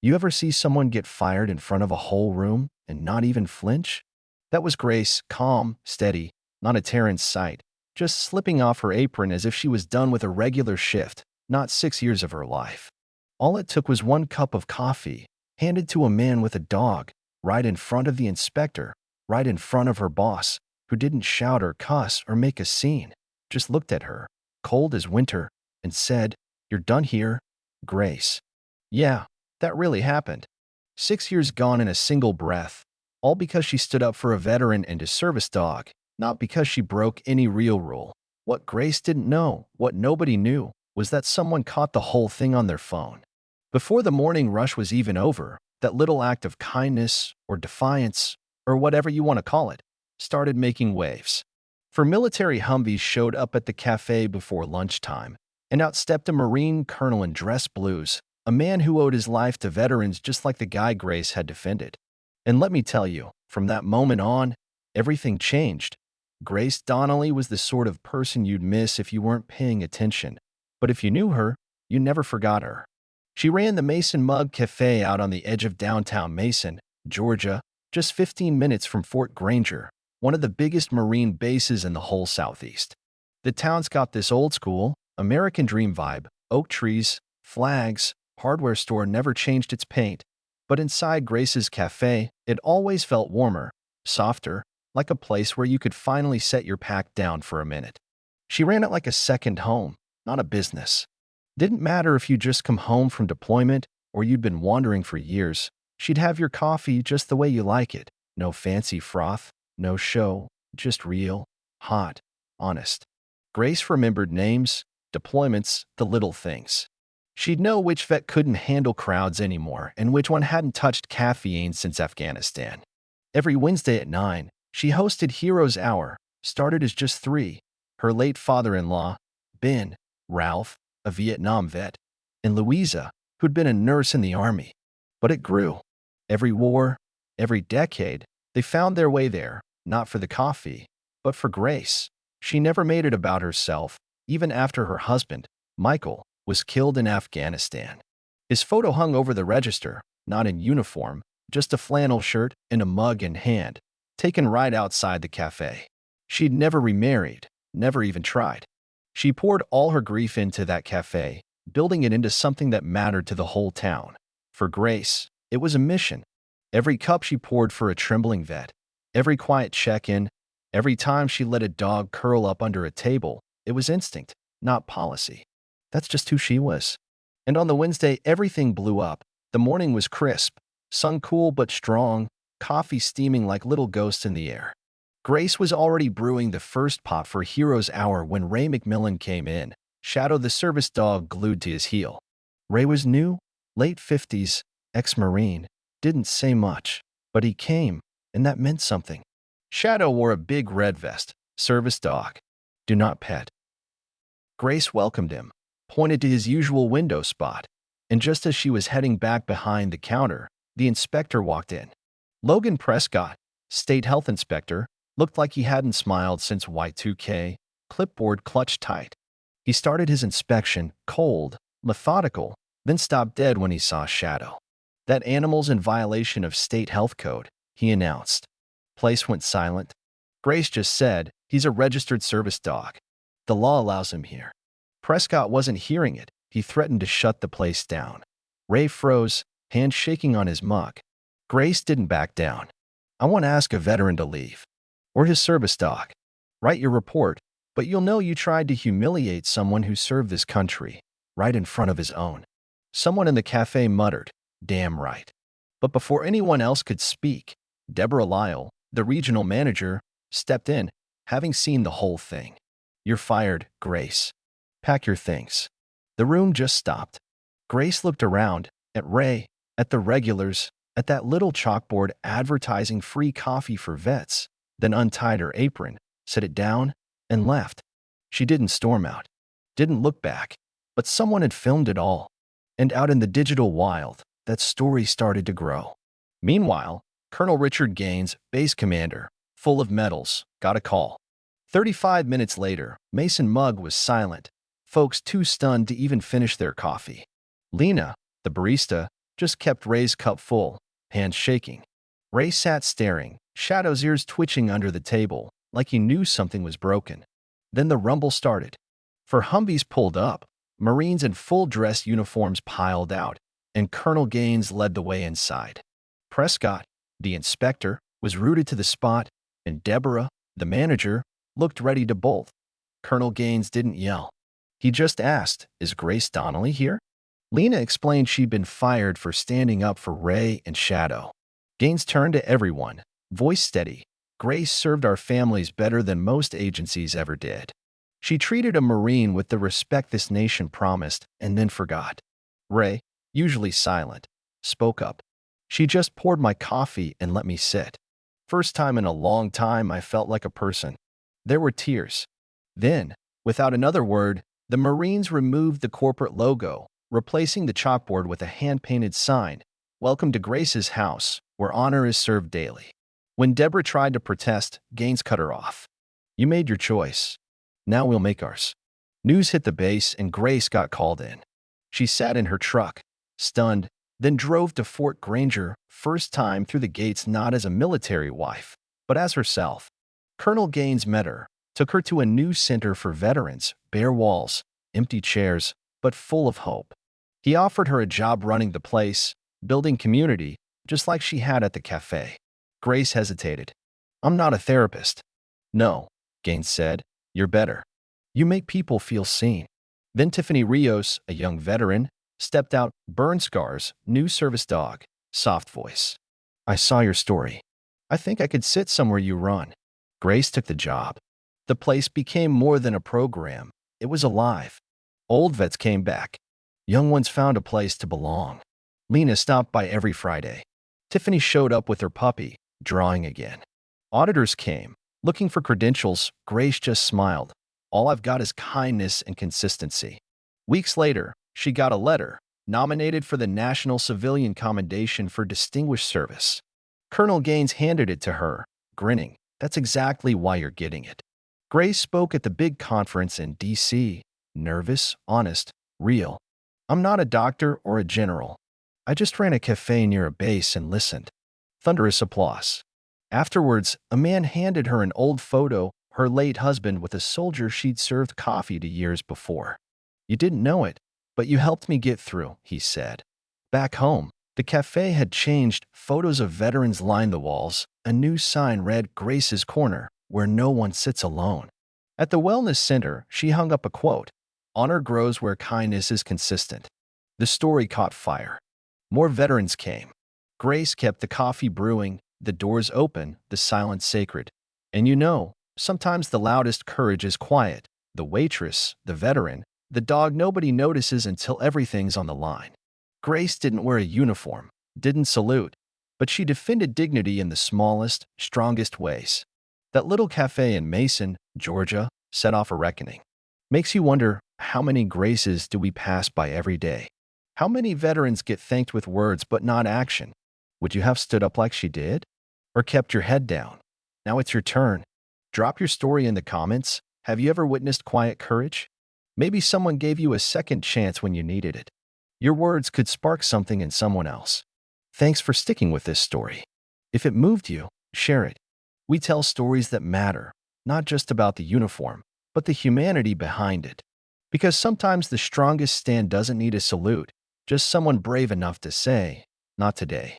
You ever see someone get fired in front of a whole room and not even flinch? That was Grace, calm, steady, not a tear in sight, just slipping off her apron as if she was done with a regular shift, not 6 years of her life. All it took was one cup of coffee, handed to a man with a dog, right in front of the inspector, right in front of her boss, who didn't shout or cuss or make a scene, just looked at her, cold as winter, and said, "You're done here, Grace." Yeah, that really happened. 6 years gone in a single breath, all because she stood up for a veteran and a service dog, not because she broke any real rule. What Grace didn't know, what nobody knew, was that someone caught the whole thing on their phone. Before the morning rush was even over, that little act of kindness or defiance, or whatever you want to call it, started making waves. For military Humvees showed up at the cafe before lunchtime, and out stepped a Marine colonel in dress blues, a man who owed his life to veterans just like the guy Grace had defended. And let me tell you, from that moment on, everything changed. Grace Donnelly was the sort of person you'd miss if you weren't paying attention. But if you knew her, you never forgot her. She ran the Mason Mug Café out on the edge of downtown Mason, Georgia, just 15 minutes from Fort Granger, one of the biggest Marine bases in the whole Southeast. The town's got this old-school, American dream vibe: oak trees, flags, hardware store never changed its paint. But inside Grace's cafe, it always felt warmer, softer, like a place where you could finally set your pack down for a minute. She ran it like a second home, not a business. Didn't matter if you'd just come home from deployment or you'd been wandering for years, she'd have your coffee just the way you like it. No fancy froth, no show, just real, hot, honest. Grace remembered names, deployments, the little things. She'd know which vet couldn't handle crowds anymore and which one hadn't touched caffeine since Afghanistan. Every Wednesday at 9, she hosted Heroes Hour, started as just three: her late father-in-law, Ben, Ralph, a Vietnam vet, and Louisa, who'd been a nurse in the Army. But it grew. Every war, every decade, they found their way there, not for the coffee, but for Grace. She never made it about herself, even after her husband, Michael, was killed in Afghanistan. His photo hung over the register, not in uniform, just a flannel shirt and a mug in hand, taken right outside the cafe. She'd never remarried, never even tried. She poured all her grief into that cafe, building it into something that mattered to the whole town. For Grace, it was a mission. Every cup she poured for a trembling vet, every quiet check-in, every time she let a dog curl up under a table, it was instinct, not policy. That's just who she was. And on the Wednesday, everything blew up. The morning was crisp, sun cool but strong, coffee steaming like little ghosts in the air. Grace was already brewing the first pot for Heroes Hour when Ray McMillan came in, Shadow the service dog glued to his heel. Ray was new, late 50s, ex-Marine, didn't say much, but he came, and that meant something. Shadow wore a big red vest, service dog. Do not pet. Grace welcomed him, pointed to his usual window spot, and just as she was heading back behind the counter, the inspector walked in. Logan Prescott, state health inspector, looked like he hadn't smiled since Y2K, clipboard clutched tight. He started his inspection, cold, methodical, then stopped dead when he saw Shadow. "That animal's in violation of state health code," he announced. Place went silent. Grace just said, "He's a registered service dog. The law allows him here." Prescott wasn't hearing it. He threatened to shut the place down. Ray froze, hand shaking on his mug. Grace didn't back down. "I want to ask a veteran to leave. Or his service dog. Write your report, but you'll know you tried to humiliate someone who served this country, right in front of his own." Someone in the cafe muttered, "Damn right." But before anyone else could speak, Deborah Lyle, the regional manager, stepped in, having seen the whole thing. "You're fired, Grace. Pack your things." The room just stopped. Grace looked around, at Ray, at the regulars, at that little chalkboard advertising free coffee for vets, then untied her apron, set it down, and left. She didn't storm out, didn't look back, but someone had filmed it all. And out in the digital wild, that story started to grow. Meanwhile, Colonel Richard Gaines, base commander, full of medals, got a call. 35 minutes later, Mason Mug was silent, folks too stunned to even finish their coffee. Lena, the barista, just kept Ray's cup full, hands shaking. Ray sat staring, Shadow's ears twitching under the table, like he knew something was broken. Then the rumble started. For Humvees pulled up, Marines in full-dress uniforms piled out, and Colonel Gaines led the way inside. Prescott, the inspector, was rooted to the spot, and Deborah, the manager, looked ready to bolt. Colonel Gaines didn't yell. He just asked, "Is Grace Donnelly here?" Lena explained she'd been fired for standing up for Ray and Shadow. Gaines turned to everyone, voice steady. "Grace served our families better than most agencies ever did. She treated a Marine with the respect this nation promised and then forgot." Ray, usually silent, spoke up. "She just poured my coffee and let me sit. First time in a long time I felt like a person." There were tears. Then, without another word, the Marines removed the corporate logo, replacing the chalkboard with a hand-painted sign, "Welcome to Grace's house, where honor is served daily." When Deborah tried to protest, Gaines cut her off. "You made your choice. Now we'll make ours." News hit the base and Grace got called in. She sat in her truck, stunned, then drove to Fort Granger, first time through the gates not as a military wife, but as herself. Colonel Gaines met her, took her to a new center for veterans, bare walls, empty chairs, but full of hope. He offered her a job running the place, building community, just like she had at the Café. Grace hesitated. "I'm not a therapist." "No," Gaines said. "You're better. You make people feel seen." Then Tiffany Rios, a young veteran, stepped out, burn scars, new service dog, soft voice. "I saw your story. I think I could sit somewhere you run." Grace took the job. The place became more than a program. It was alive. Old vets came back. Young ones found a place to belong. Lena stopped by every Friday. Tiffany showed up with her puppy, drawing again. Auditors came, looking for credentials. Grace just smiled. "All I've got is kindness and consistency." Weeks later, she got a letter, nominated for the National Civilian Commendation for Distinguished Service. Colonel Gaines handed it to her, grinning. "That's exactly why you're getting it." Grace spoke at the big conference in D.C., nervous, honest, real. "I'm not a doctor or a general. I just ran a cafe near a base and listened." Thunderous applause. Afterwards, a man handed her an old photo, her late husband with a soldier she'd served coffee to years before. "You didn't know it, but you helped me get through," he said. Back home, the cafe had changed. Photos of veterans lined the walls. A new sign read, "Grace's Corner, where no one sits alone." At the wellness center, she hung up a quote, "Honor grows where kindness is consistent." The story caught fire. More veterans came. Grace kept the coffee brewing, the doors open, the silence sacred. And sometimes the loudest courage is quiet. The waitress, the veteran, the dog nobody notices until everything's on the line. Grace didn't wear a uniform, didn't salute, but she defended dignity in the smallest, strongest ways. That little cafe in Mason, Georgia, set off a reckoning. Makes you wonder, how many Graces do we pass by every day? How many veterans get thanked with words but not action? Would you have stood up like she did? Or kept your head down? Now it's your turn. Drop your story in the comments. Have you ever witnessed quiet courage? Maybe someone gave you a second chance when you needed it. Your words could spark something in someone else. Thanks for sticking with this story. If it moved you, share it. We tell stories that matter, not just about the uniform, but the humanity behind it. Because sometimes the strongest stand doesn't need a salute, just someone brave enough to say, "Not today."